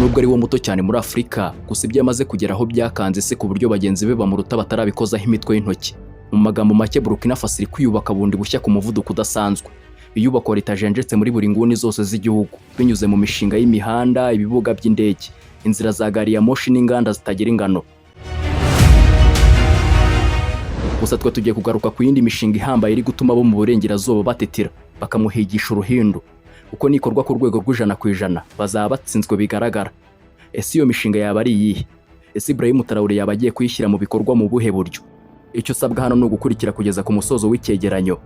nubwo ari wo muto cyane muri Afurika, gusa ibyo yamaze kugeraho byakanze se ku buryo bagenzi be bamuruta batarabikozaho imitwe y'intoki. Mu magambo make, Burkina Faso iri kwiyubaka bundi bushya ku muvuduko udasanzwe. Iyubakwa ritajenjetse muri buri nguni zose z'igihugu, binyuze mu mishinga y'imihanda, ibibuga by'indege, inzira za gari ya moshi n'inganda zitagira ingano. Gusa twe tugiye kugaruka ku yindi mishinga ihambaye iri gutuma abo mu burengerazuba batetera, bakamuhigisha uruhindu. Uko nikorwa ku rwego rw'100% bazaba batsinzwe bigaragara. Ese iyo mishinga yaba ari iyihe? Ese Ibrahim Traoré yaba agiye kuyishyira mu bikorwa mu buhe buryo? Icyo usabwa hano ni ugukurikira kugeza ku musozo w'icyegeranyo.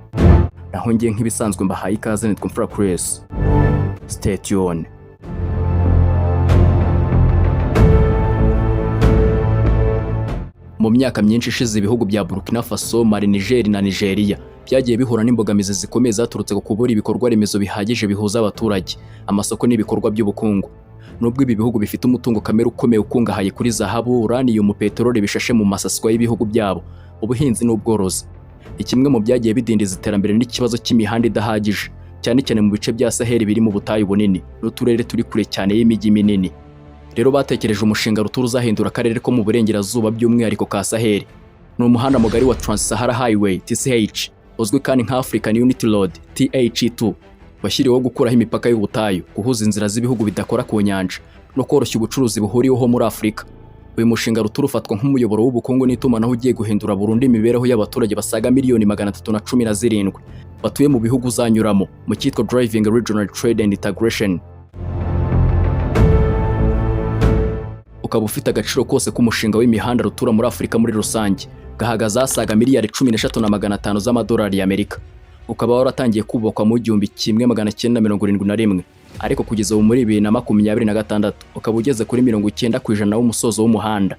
Naho ngiye nk'ibisanzwe mbahaye ikaze, nitwa Imfura. Stay tuned. Mu myaka myinshi ishize, ibihugu bya Burkina Faso, Mali, Niger na Nigeria byagiye bihura n'imbogamizi zikomeye zaturutse ku kubura ibikorwa remezo bihagije bihuza abaturage, amasoko n'ibikorwa by'ubukungu. Nubwo ibi bihugu bifite umutungo kamere ukomeye ukungahaye kuri zahabu, uranium, peteroli bishashe mu masaswa y'ibihugu byabo, ubuhinzi n'ubworozi, ikimwe mu byagiye bidindiza iterambere n'ikibazo cy'imihanda idahagije, cyane cyane mu bice bya Sahel biri mu butayu bunini n'uturere turi kure cyane y'imijyi minini. Rero batekereje umushinga Rutura uzahindura akarere ko mu burengerazuba by'umwihariko ka Sahel. Ni umuhanda mugari wa Trans-Sahara Highway (TSH), uzwi kandi nka African Unity Road (TH2), washyiriweho gukuraho imipaka y'ubutayu, guhuza inzira z'ibihugu bidakora ku nyanja no koroshya ubucuruzi buhuriweho muri Afurika. Uyu mushinga Rutura ufatwa nk'umuyoboro w'ubukungu n'itumanaho ugiye guhindura burundu imibereho y'abaturage basaga miliyoni 317 batuye mu bihugu uzanyuramo mu cyitwa Driving Regional Trade and Integration. Ukaba ufite agaciro kose k'umushinga w'imihanda Rutura muri Afurika muri rusange gahagaze asaga miliyari 13,500 z'amadolari y'Amerika. Ukaba waratangiye kubakwa mu 1971, ariko kugeza ubu muri 2026 ukaba ugeze kuri 90% w'umusozo w'umuhanda.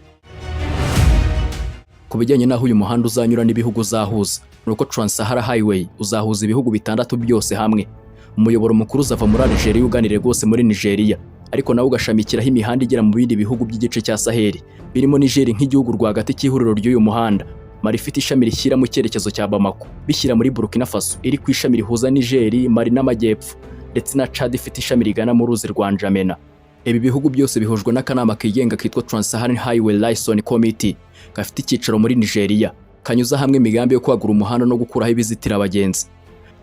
Ku bijyanye n'aho uyu muhanda uzanyura n'ibihugu uzahuza, nuko Trans-Sahara Highway uzahuza ibihugu bitandatu byose hamwe. Umuyoboro mukuru uzava muri Algeria uganire rwose muri Nigeria, ariko nawe ugashamikiraho imihanda igera mu bindi bihugu by'igice cya Sahel birimo Niger nk'igihugu rwagati cy'ihuriro ry'uyu muhanda. Mali ifite ishami rishyira mu cyerekezo cya Bamako, bishyira muri Burkina Faso iri ku ishami rihuza Niger, Mali n'amajyepfo, ndetse na Chad ifite ishami rigana mu ruzi rwa N'Djamena. Ibi bihugu byose bihujwe n'akanama kigenga kitwa Trans-Sahara Highway Liaison Committee, gafite icyicaro muri Nigeria, kanyuza hamwe imigambi yo kwagura umuhanda no gukuraho ibizitira abagenzi.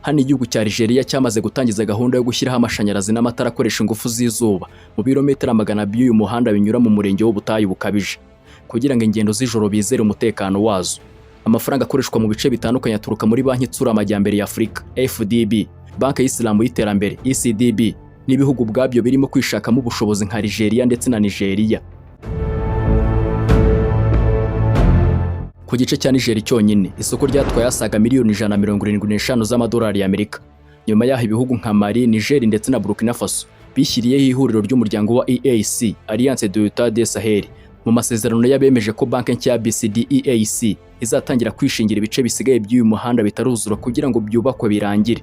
Hano igihugu cya Nigeria cyamaze gutangiza gahunda yo gushyiraho amashanyarazi n'amatara akoresha ingufu z'izuba mu birometero 100 by'uyu muhanda binyura mu murenge w'ubutayu bukabije, kugira ngo ingendo z'ijoro bizere umutekano wazo. Amafaranga akoreshwa mu bice bitandukanye aturuka muri Banki Itsura Amajyambere ya Afurika (FDB), Banki y'Isilamu y'Iterambere (ECDB), n'ibihugu bwabyo birimo kwishakamo ubushobozi nka Nigeria ndetse na Nigeria. Ku gice cya Niger cyonyine, isoko ryatwaye asaga miliyoni 175 z'amadolari y'Amerika. Nyuma y'aho ibihugu nka Mali, Niger ndetse na Burkina Faso bishyiriyeho ihuriro ry'umuryango wa EAC (Alliance of Sahel) mu masezerano yabemeje ko banki nshya ya BCID-AES izatangira kwishingira ibice bisigaye by'uyu muhanda bitaruzura kugira ngo byubakwe birangire.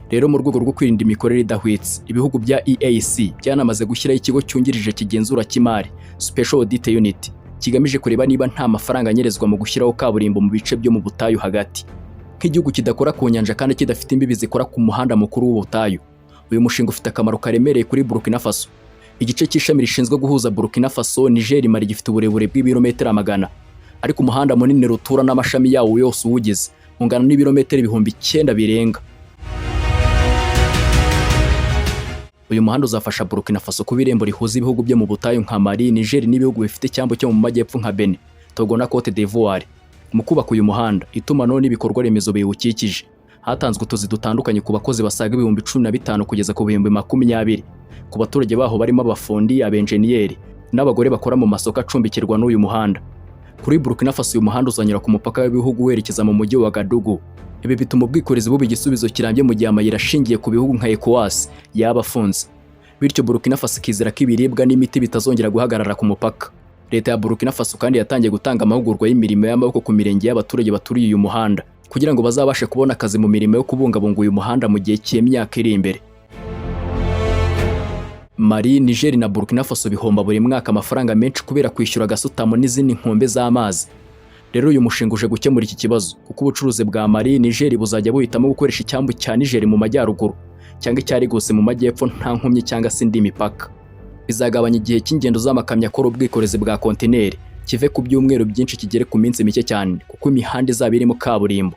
Rero mu rwego rwo kwirinda imikorere idahwitse, ibihugu bya EAC byanamaze gushyiraho ikigo cyungirije kigenzura cy'imari Special Audit Unit, kigamije kureba niba nta mafaranga anyerezwa mu gushyiraho kaburimbo mu bice byo mu butayu hagati. Nk'igihugu kidakora ku nyanja kandi kidafite imbibi zikora ku muhanda mukuru w'ubutayu, uyu mushinga ufite akamaro karemereye kuri Burkina Faso. Igice cy'ishami rishinzwe guhuza Burkina Faso, Niger, Mali gifite uburebure bw'ibirometero 100, ariko umuhanda munini Rutura n'amashami yawo yose uwugize ungana n'ibirometero 9,000 birenga. Uyu muhanda uzafasha Burkina Faso kuba irembo rihuza ibihugu byo mu butayu nka Mali, Niger n'ibihugu bifite icyambu cyo mu majyepfo nka Benin, Togo na Cote d'Ivoire. Mu kubaka uyu muhanda, itumanaho n'ibikorwa remezo biwukikije, hatanzwe utuzi dutandukanye ku bakozi basaga 15,000 kugeza ku 20,000, ku baturage baho barimo abafundi, abenjeniyeri n'abagore bakora mu masoko acumbikirwa n'uyu muhanda. Kuri Burkina Faso uyu muhanda uzanyura ku mupaka w'ibihugu werekeza mu mujyi wa Gadugu. Ibi bituma ubwikorezi buba igisubizo kirambye mu gihe amayira ashingiye ku bihugu nka 𝐂𝐻𝐿 yaba afunze. Bityo Burkina Faso ikizera ko ibiribwa n'imiti bitazongera guhagarara ku mupaka. Leta ya Burkina Faso kandi yatangiye gutanga amahugurwa y'imirimo y'amaboko ku mirenge y'abaturage baturiye uyu muhanda, kugira ngo bazabashe kubona akazi mu mirimo yo kubungabunga uyu muhanda mu gihe cy'imyaka iri imbere. Mali, Niger na Burkina Faso bihomba buri mwaka amafaranga menshi kubera kwishyura gasutamo n'izindi nkombe z'amazi. Rero uyu mushinga uje gukemura iki kibazo, kuko ubucuruzi bwa Mali, Niger buzajya buhitamo gukoresha icyambu cya Niger mu majyaruguru cyangwa icyari gose mu majyepfo nta nkomyi cyangwa se indi mipaka. bizagabanya igihe cy'ingendo z'amakamyo akora ubwikorezi bwa kontineri kive ku byumweru byinshi kigere ku minsi mike cyane kuko imihanda izaba irimo kaburimbo.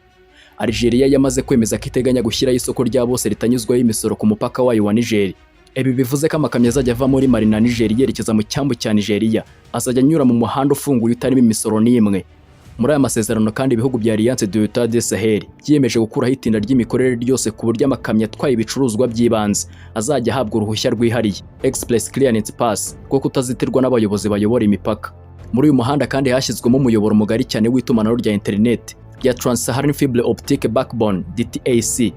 Algeria yamaze kwemeza ko iteganya gushyiraho isoko rya bose ritanyuzwaho imisoro ku mupaka wayo wa Niger. Ibi bivuze ko amakamyo azajya ava muri Mali na Niger yerekeza mu cyambu cya Nigeria azajya anyura mu muhanda ufunguye utarimo imisoro n'imwe. Muri aya masezerano kandi ibihugu bya Alliance of Sahel byiyemeje gukuraho itinda ry'imikorere ryose ku buryo amakamyo atwaye ibicuruzwa by'ibanze azajya ahabwa uruhushya rwihariye Express Clearance Pass rwo kutazitirwa n'abayobozi bayobora imipaka. Muri uyu muhanda kandi hashyizwemo umuyoboro mugari cyane w'itumanaho rya internet ya Trans-Sahara Fibre Optique Backbone (TAC).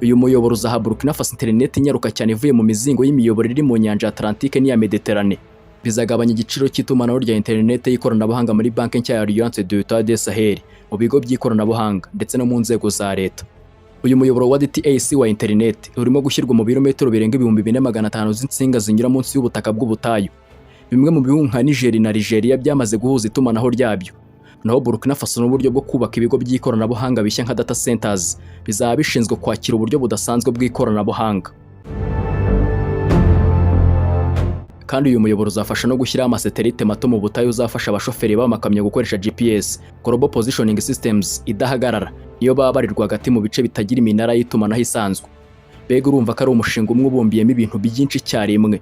Uyu muyoboro uzaha Burkina Faso internet inyaruka cyane ivuye mu mizingo y'imiyoboro iri mu nyanja Atlantique n'iya Mediterane. Bizagabanya igiciro cy'itumanaho rya internet y'ikoranabuhanga muri banki nshya ya Alliance of Sahel mu bigo by'ikoranabuhanga ndetse no mu nzego za leta. Uyu muyoboro wa TAC wa internet urimo gushyirwa mu birometero birenga 2500 z'insinga zinyura munsi y'ubutaka bw'ubutayu. Bimwe mu bihugu nka Niger na Algeria byamaze guhuza itumanaho ryabyo. Naho Burkina Faso n'uburyo bwo kubaka ibigo by'ikoranabuhanga bishya nka data centers bizaba bishinzwe kwakira uburyo budasanzwe bw'ikoranabuhanga. Kandi uyu muyoboro uzafasha no gushyiraho amasatelite mato mu butayu uzafasha abashoferi b'amakamyo gukoresha GPS Global Positioning Systems idahagarara iyo baba bari rwagati mu bice bitagira iminara y'itumanaho isanzwe. Bega urumva ko ari umushinga umwe ubumbiyemo ibintu byinshi icyarimwe.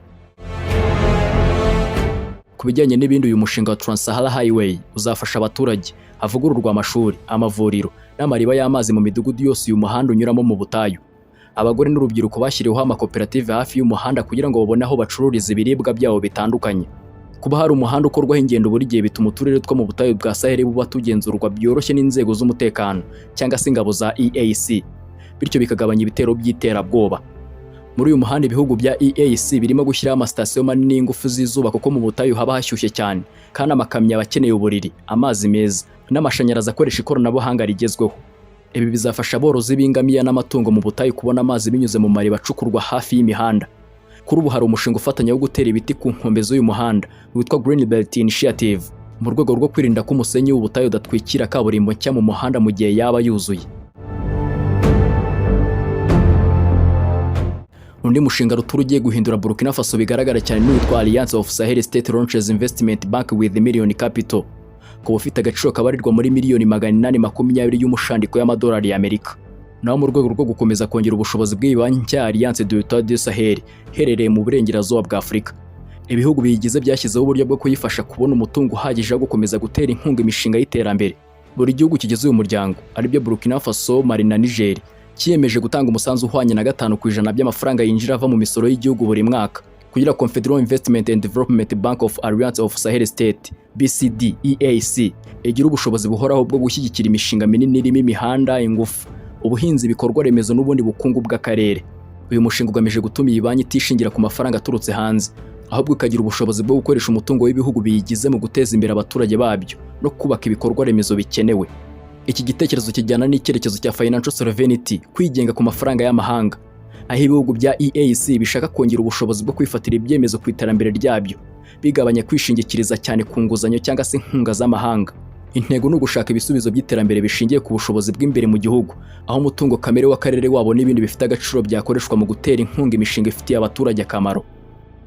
Ku bijyanye n'ibindi, uyu mushinga wa Trans-Sahara Highway uzafasha abaturage havugururwa amashuri, amavuriro n'amariba y'amazi mu midugudu yose uyu muhanda unyuramo mu butayu. Abagore n'urubyiruko bashyiriweho amakoperative hafi y'umuhanda kugira ngo babone aho bacururiza ibiribwa byabo bitandukanye. Kuba hari umuhanda ukorwaho ingendo buri gihe bituma uturere two mu butayu bwa Sahel buba tugenzurwa byoroshye n'inzego z'umutekano cyangwa se ingabo za EAC, bityo bikagabanya ibitero by'iterabwoba. Muri uyu muhanda ibihugu bya EAC birimo gushyiraho amasitasiyo manini y'ingufu z'izuba kuko mu butayu haba hashyushye cyane kandi amakamyo aba akeneye uburiri, amazi meza n'amashanyarazi akoresha ikoranabuhanga rigezweho. Ibi bizafasha aborozi b'ingamiya n'amatungo mu butayu kubona amazi binyuze mu mariba acukurwa hafi y'imihanda. Kuri ubu hari umushinga ufatanya wo gutera ibiti ku nkombe z'uyu muhanda witwa Green Belt Initiative mu rwego rwo kwirinda ko umusenyi w'ubutayu udatwikira kaburimbo nshya mu muhanda mu gihe yaba yuzuye. Undi mushinga Rutura ugiye guhindura Burkina Faso bigaragara cyane n'uwitwa Alliance of Sahel States Launches Investment Bank with million capital, kuba ufite agaciro kabarirwa muri miliyoni 820 y'umushandiko y'amadolari y'Amerika. Naho mu rwego rwo gukomeza kongera ubushobozi bw'ibanki nshya Alliance of Sahel herereye mu burengerazuba bwa Afurika, ibihugu biyigize byashyizeho uburyo bwo kuyifasha kubona umutungo uhagije wo gukomeza gutera inkunga imishinga y'iterambere. Buri gihugu kigize uyu muryango aribyo Burkina Faso, Mali na Niger kiyemeje gutanga umusanzu uhwanye na 5% by'amafaranga yinjira ava mu misoro y'igihugu buri mwaka kugira Confederal Investment and Development Bank of Alliance of Sahel States BCID-AES igira ubushobozi buhoraho bwo gushyigikira imishinga minini irimo imihanda, ingufu, ubuhinzi, bikorwa remezo n'ubundi bukungu bw'akarere. Uyu mushinga ugamije gutuma iyi banki itishingira ku mafaranga aturutse hanze, ahubwo ikagira ubushobozi bwo gukoresha umutungo w'ibihugu biyigize mu guteza imbere abaturage babyo no kubaka ibikorwa remezo bikenewe. Iki gitekerezo kijyana n'icyerekezo cya financial sovereignty, kwigenga ku mafaranga y'amahanga, aho ibihugu bya EAC bishaka kongera ubushobozi bwo kwifatira ibyemezo ku iterambere ryabyo, bigabanya kwishingikiriza cyane ku nguzanyo cyangwa se inkunga z'amahanga. Intego ni ugushaka ibisubizo by'iterambere bishingiye ku bushobozi bw'imbere mu gihugu, aho umutungo kamere w'akarere wabo n'ibindi bifite agaciro byakoreshwa mu gutera inkunga imishinga ifitiye abaturage akamaro.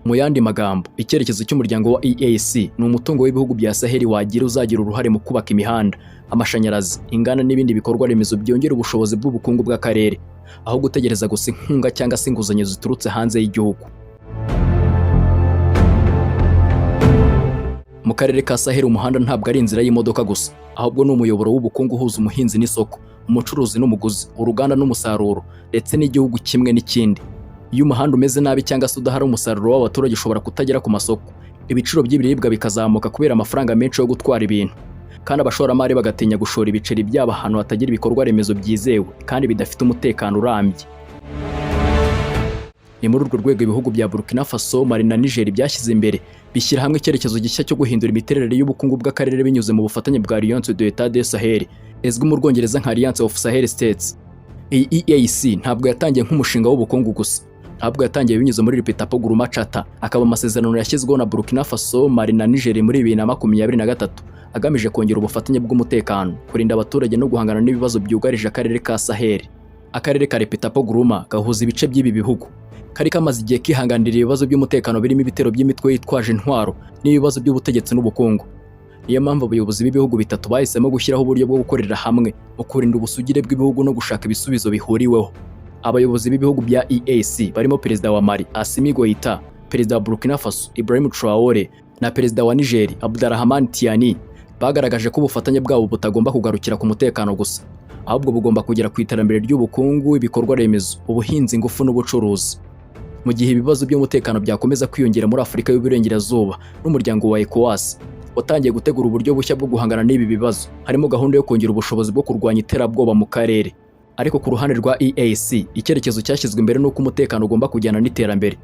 Mu yandi magambo, icyerekezo cy'umuryango wa EAC ni umutungo w'ibihugu bya Sahel wagira uzagira uruhare mu kubaka imihanda, amashanyarazi, inganda n'ibindi bikorwa remezo byongera ubushobozi bw'ubukungu bw'akarere, aho gutegereza gusa inkunga cyangwa se inguzanyo ziturutse hanze y'igihugu. Mu karere ka Sahel umuhanda ntabwo ari inzira y'imodoka gusa, ahubwo ni umuyoboro w'ubukungu uhuza umuhinzi n'isoko, umucuruzi n'umuguzi, uruganda n'umusaruro, ndetse n'igihugu kimwe n'ikindi. Iyo umuhanda umeze nabi cyangwa se udahari umusaruro w'abaturage ushobora kutagera ku masoko, ibiciro by'ibiribwa bikazamuka kubera amafaranga menshi yo gutwara ibintu, kandi abashoramari bagatinya gushora ibiceri byabo ahantu hatagira ibikorwa remezo byizewe kandi bidafite umutekano urambye. Ni muri urwo rwego ibihugu bya Burkina Faso, Mali na Niger byashyize imbere bishyira hamwe icyerekezo gishya cyo guhindura imiterere y'ubukungu bw'akarere binyuze mu bufatanye bwa Alliance of Sahel, izwi mu Rwongereza nka Alliance of Sahel States. Iyi EAC ntabwo yatangiye nk'umushinga w'ubukungu gusa, ahubwo yatangiye binyuze muri 𝐓𝐡𝐢𝐬𝐴 Charter, akaba amasezerano yashyizweho na Burkina Faso, Mali na Niger muri 2023 agamije kongera ubufatanye bw'umutekano, kurinda abaturage no guhangana n'ibibazo byugarije akarere ka Sahel. Akarere ka 𝐓𝐡𝐢𝐬𝐴 gahuza ibice by'ibi bihugu kari kamaze igihe kihanganira ibibazo by'umutekano birimo ibitero by'imitwe yitwaje intwaro n'ibibazo by'ubutegetsi n'ubukungu. Niyo mpamvu abayobozi b'ibihugu bitatu bahisemo gushyiraho uburyo bwo gukorera hamwe mu kurinda ubusugire bw'ibihugu no gushaka ibisubizo bihuriweho. Abayobozi b'ibihugu bya EAC barimo perezida wa Mali Assimi Goïta, perezida wa Burkina Faso Ibrahim Traoré na perezida wa Niger Abdurrahman Tiani bagaragaje ko ubufatanye bwabo butagomba kugarukira ku mutekano gusa, ahubwo bugomba kugera ku iterambere ry'ubukungu, ibikorwa remezo, ubuhinzi, ingufu n'ubucuruzi. Mu gihe ibibazo by'umutekano byakomeza kwiyongera muri Afurika y'Uburengerazuba, n'umuryango wa ECOWAS watangiye gutegura uburyo bushya bwo guhangana n'ibi bibazo, harimo gahunda yo kongera ubushobozi bwo kurwanya iterabwoba mu karere. Ariko ku ruhande rwa EAC, icyerekezo cyashyizwe imbere n'uko umutekano ugomba kujyana n'iterambere.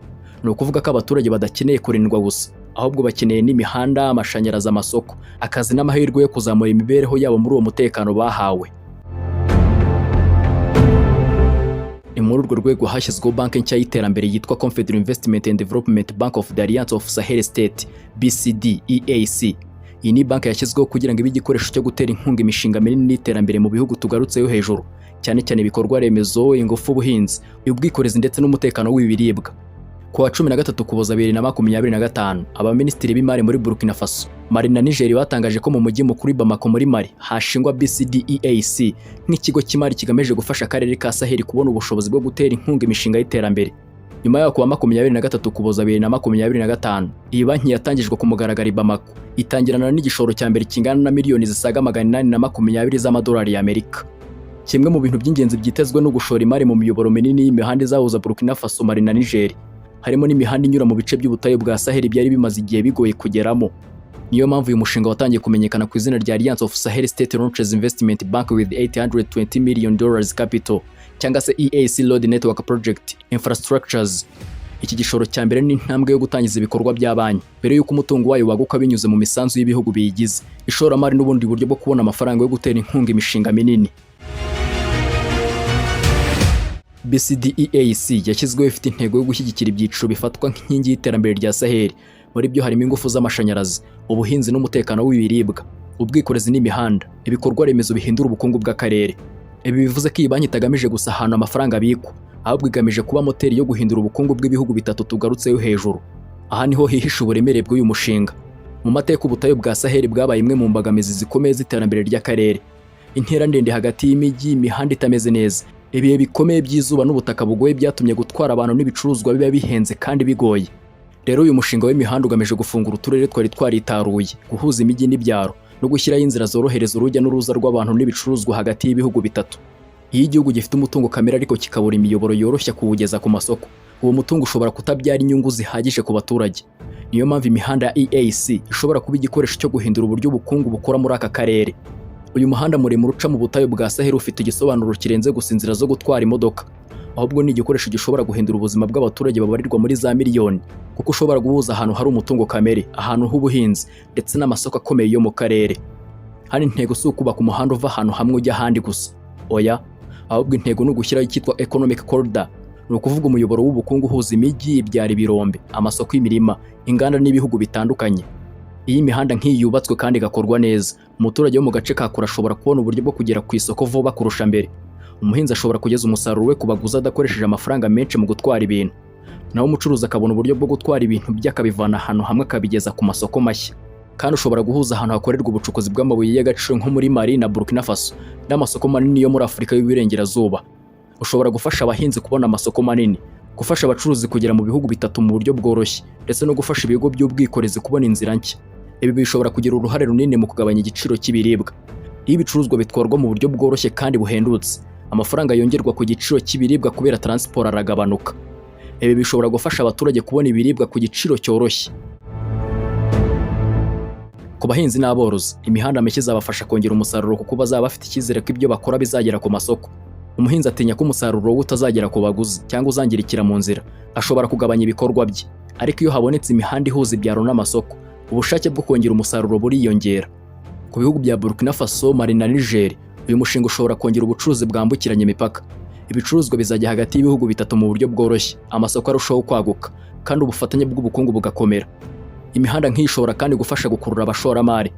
Ni ukuvuga ko abaturage badakeneye kurindwa gusa, ahubwo bakeneye n'imihanda, amashanyarazi, amasoko, akazi n'amahirwe yo kuzamura imibereho yabo muri uwo mutekano bahawe. Ni muri urwo rwego hashyizweho banki nshya y'iterambere yitwa Confederal Investment and Development Bank of the Alliance of Sahel States BCID-AES. Iyi ni banki yashyizweho kugira ngo ibe igikoresho cyo gutera inkunga imishinga minini n'iterambere mu bihugu tugarutseyo hejuru, cyane cyane ibikorwa remezo, ingufu, ubuhinzi, ubwikorezi ndetse n'umutekano w'ibiribwa. Ku wa 13 Ukuboza 2025, abaminisitiri b'imari muri Burkina Faso, Mali na Niger batangaje ko mu mujyi mukuru Bamako muri Mali hashingwa BCID-AES nk'ikigo cy'imari kigamije gufasha akarere ka Sahel kubona ubushobozi bwo gutera inkunga imishinga y'iterambere. Nyuma yo kuwa 23 Ukuboza 2025, iyi banki yatangijwe ku mugaragaro i Bamako, itangirana n'igishoro cya mbere kingana na miliyoni zisaga 820 z'amadolari y'Amerika. Kimwe mu bintu by'ingenzi byitezwe no gushora imari mu miyoboro minini y'imihanda izahuza Burkina Faso, Mali na Niger, harimo n'imihanda inyura mu bice by'ubutayu bwa Sahel byari bimaze igihe bigoye kugeramo. Niyo mpamvu uyu mushinga watangiye kumenyekana ku izina rya Alliance of Sahel States Launches Investment Bank with $820 million capital, cyangwa se EAC Road Network Project Infrastructures. Iki gishoro cya mbere ni intambwe yo gutangiza ibikorwa bya banki mbere y'uko umutungo wayo waguka binyuze mu misanzu y'ibihugu biyigize, ishoramari n'ubundi buryo bwo kubona amafaranga yo gutera inkunga imishinga minini. BCID-AES yashyizweho ifite intego yo gushyigikira ibyiciro bifatwa nk'inkingi y'iterambere rya Sahel. Muri byo harimo ingufu z'amashanyarazi, ubuhinzi n'umutekano w'ibiribwa, ubwikorezi n'imihanda, ibikorwa remezo bihindura ubukungu bw'akarere. Ibi bivuze ko iyi banki itagamije gusa ahantu amafaranga abikwa, ahubwo igamije kuba moteri yo guhindura ubukungu bw'ibihugu bitatu tugarutseyo hejuru. Aha niho hihisha uburemere bw'uyu mushinga. Mu mateka ubutayu bwa Sahel bwabaye imwe mu mbogamizi zikomeye z'iterambere ry'akarere. Intera ndende hagati y'imijyi, imihanda itameze neza, ibihe bikomeye by'izuba n'ubutaka bugoye byatumye gutwara abantu n'ibicuruzwa biba bihenze kandi bigoye. Rero uyu mushinga w'imihanda ugamije gufungura uturere twari twaritaruye, guhuza imijyi n'ibyaro no gushyiraho inzira zorohereza urujya n'uruza rw'abantu n'ibicuruzwa hagati y'ibihugu bitatu. Iyo igihugu gifite umutungo kamere ariko kikabura imiyoboro yoroshya kuwugeza ku masoko, uwo mutungo ushobora kutabyara inyungu zihagije ku baturage. Niyo mpamvu imihanda ya EAC ishobora kuba igikoresho cyo guhindura uburyo ubukungu bukora muri aka karere. Uyu muhanda muremure uca mu butayu bwa Sahel ufite igisobanuro kirenze gusa inzira zo gutwara imodoka, ahubwo ni igikoresho gishobora guhindura ubuzima bw'abaturage babarirwa muri za miliyoni, kuko ushobora guhuza ahantu hari umutungo kamere, ahantu h'ubuhinzi ndetse n'amasoko akomeye yo mu karere. Hari intego si ukubaka umuhanda uva ahantu hamwe ujya ahandi gusa, oya, ahubwo intego ni ugushyiraho icyitwa economic corridor. Ni ukuvuga umuyoboro w'ubukungu uhuza imijyi, ibyara, ibirombe, amasoko y'imirima, inganda n'ibihugu bitandukanye. Iyi mihanda nk'iyi yubatswe kandi igakorwa neza, umuturage wo mu gace kakura ashobora kubona uburyo bwo kugera ku isoko vuba kurusha mbere. Umuhinzi ashobora kugeza umusaruro we ku baguzi adakoresheje amafaranga menshi mu gutwara ibintu, naho umucuruzi akabona uburyo bwo gutwara ibintu bye akabivana ahantu hamwe akabigeza ku masoko mashya. Kandi ushobora guhuza ahantu hakorerwa ubucukuzi bw'amabuye y'agaciro nko muri Mali na Burkina Faso n'amasoko manini yo muri Afurika y'Uburengerazuba. Ushobora gufasha abahinzi kubona amasoko manini, gufasha abacuruzi kugera mu bihugu bitatu mu buryo bworoshye, ndetse no gufasha ibigo by'ubwikorezi kubona inzira nshya. Ibi bishobora kugira uruhare runini mu kugabanya igiciro cy'ibiribwa. Iyo ibicuruzwa bitwarwa mu buryo bworoshye kandi buhendutse, amafaranga yongerwa ku giciro cy'ibiribwa kubera transport aragabanuka. Ibi bishobora gufasha abaturage kubona ibiribwa ku giciro cyoroshye. Ku bahinzi n'aborozi, imihanda mishya izabafasha kongera umusaruro kuko bazaba bafite icyizere ko ibyo bakora bizagera ku masoko. Umuhinzi atinya ko umusaruro we utazagera ku baguzi cyangwa uzangirikira mu nzira, ashobora kugabanya ibikorwa bye. Ariko iyo habonetse imihanda ihuza ibyaro n'amasoko, ubushake bwo kongera umusaruro buriyongera. Ku bihugu bya Burkina Faso, Mali na Niger, uyu mushinga ushobora kongera ubucuruzi bwambukiranya imipaka. Ibicuruzwa bizajya hagati y'ibihugu bitatu mu buryo bworoshye, amasoko arushaho kwaguka, kandi ubufatanye bw'ubukungu bugakomera. Imihanda nk'iyi ishobora kandi gufasha gukurura abashoramari.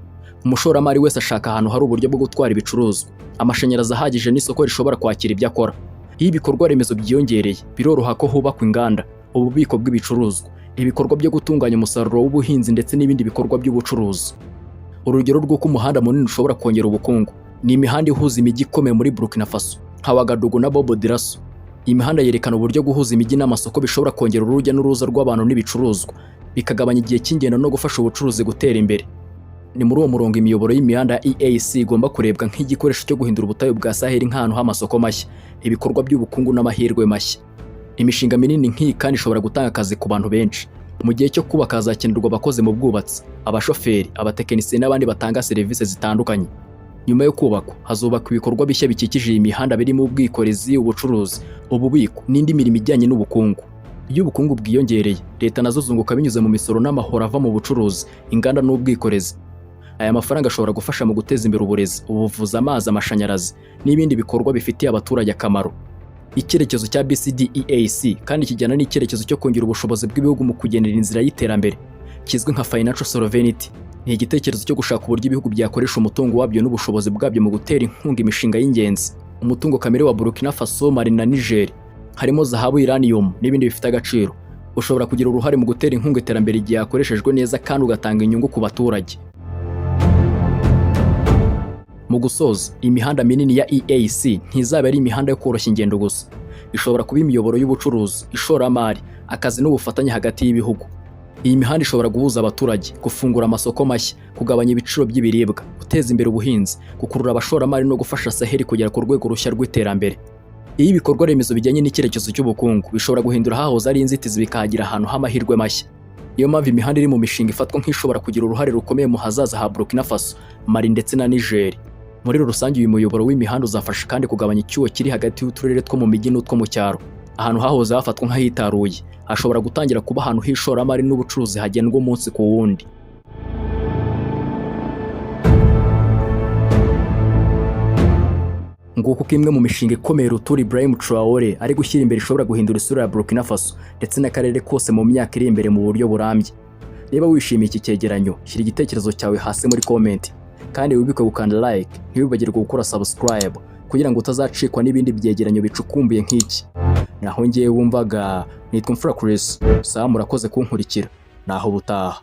Umushoramari wese ashaka ahantu hari uburyo bwo gutwara ibicuruzwa, amashanyarazi ahagije n'isoko rishobora kwakira ibyo akora. Iyo ibikorwa remezo byiyongereye, biroroha ko hubakwa inganda, ububiko bw'ibicuruzwa, ibikorwa byo gutunganya umusaruro w'ubuhinzi ndetse n'ibindi bikorwa by'ubucuruzi. Urugero rw'uko umuhanda munini ushobora kongera ubukungu ni imihanda ihuza imijyi ikomeye muri Burkina Faso nka Ouagadougou na Bobo Dioulasso. Iyi mihanda yerekana uburyo guhuza imijyi n'amasoko bishobora kongera urujya n'uruza rw'abantu n'ibicuruzwa, bikagabanya igihe cy'ingendo no gufasha ubucuruzi gutera imbere. Ni muri uwo murongo imiyoboro y'imihanda ya EAC igomba kurebwa nk'igikoresho cyo guhindura ubutayu bwa Sahel nk'ahantu h'amasoko mashya, ibikorwa by'ubukungu n'amahirwe mashya. Imishinga minini nk'iyi kandi ishobora gutanga akazi ku bantu benshi. Mu gihe cyo kubaka hazakenerwa abakozi mu bwubatsi, abashoferi, abatekinisiye n'abandi batanga serivisi zitandukanye. Nyuma yo kubakwa hazubakwa ibikorwa bishya bikikije iyi mihanda birimo ubwikorezi, ubucuruzi, ububiko n'indi mirimo ijyanye n'ubukungu. Iyo ubukungu bwiyongereye, leta nazo zunguka binyuze mu misoro n'amahoro ava mu bucuruzi, inganda n'ubwikorezi. Aya mafaranga ashobora gufasha mu guteza imbere uburezi, ubuvuzi, amazi, amashanyarazi n'ibindi bikorwa bifitiye abaturage akamaro. Icyerekezo cya BCID-AES kandi kijyana n'icyerekezo cyo kongera ubushobozi bw'ibihugu mu kugenera inzira y'iterambere, kizwi nka Financial Sovereignty. Ni igitekerezo cyo gushaka uburyo ibihugu byakoresha umutungo wabyo n'ubushobozi bwabyo mu gutera inkunga imishinga y'ingenzi. Umutungo kamere wa Burkina Faso, Mali na Niger harimo zahabu, uranium n'ibindi bifite agaciro, ushobora kugira uruhare mu gutera inkunga iterambere igihe yakoreshejwe neza kandi ugatanga inyungu ku baturage. Mu gusoza, imihanda minini ya EAC ntizaba ari imihanda yo koroshya ingendo gusa, ishobora kuba imiyoboro y'ubucuruzi, ishoramari, akazi n'ubufatanye hagati y'ibihugu. Iyi mihanda ishobora guhuza abaturage, gufungura amasoko mashya, kugabanya ibiciro by'ibiribwa, guteza imbere ubuhinzi, gukurura abashoramari no gufasha Sahel kugera ku rwego rushya rw'iterambere. Iyo ibikorwa remezo bijyanye n'icyerekezo cy'ubukungu bishobora guhindura ahahoze ari inzitizi bikahagira ahantu h'amahirwe mashya. Niyo mpamvu imihanda iri mu mishinga ifatwa nk'ishobora kugira uruhare rukomeye mu hazaza ha Burkina Faso, Mali ndetse na Niger. Muri rusange uyu muyoboro w'imihanda uzafasha kandi kugabanya icyuho kiri hagati y'uturere two mu mijyi n'utwo mu cyaro. Ahantu hahoze hafatwa nk'ahitaruye hashobora gutangira kuba ahantu h'ishoramari n'ubucuruzi hagendwa umunsi ku wundi. Nguko kimwe mu mishinga ikomeye Rutura Ibrahim Traoré ari gushyira imbere ishobora guhindura isura ya Burkina Faso ndetse n'akarere kose mu myaka iri imbere mu buryo burambye. Niba wishimiye iki cyegeranyo, shyira igitekerezo cyawe hasi muri comment. Kandi wibuke gukanda like, ntibibagirwe gukora subscribe kugira ngo utazacikwa n'ibindi byegeranyo bicukumbuye nk'iki. Naho ngiye wumvaga nitwa Imfura Chris. Murakoze kunkurikira. Naho butaha.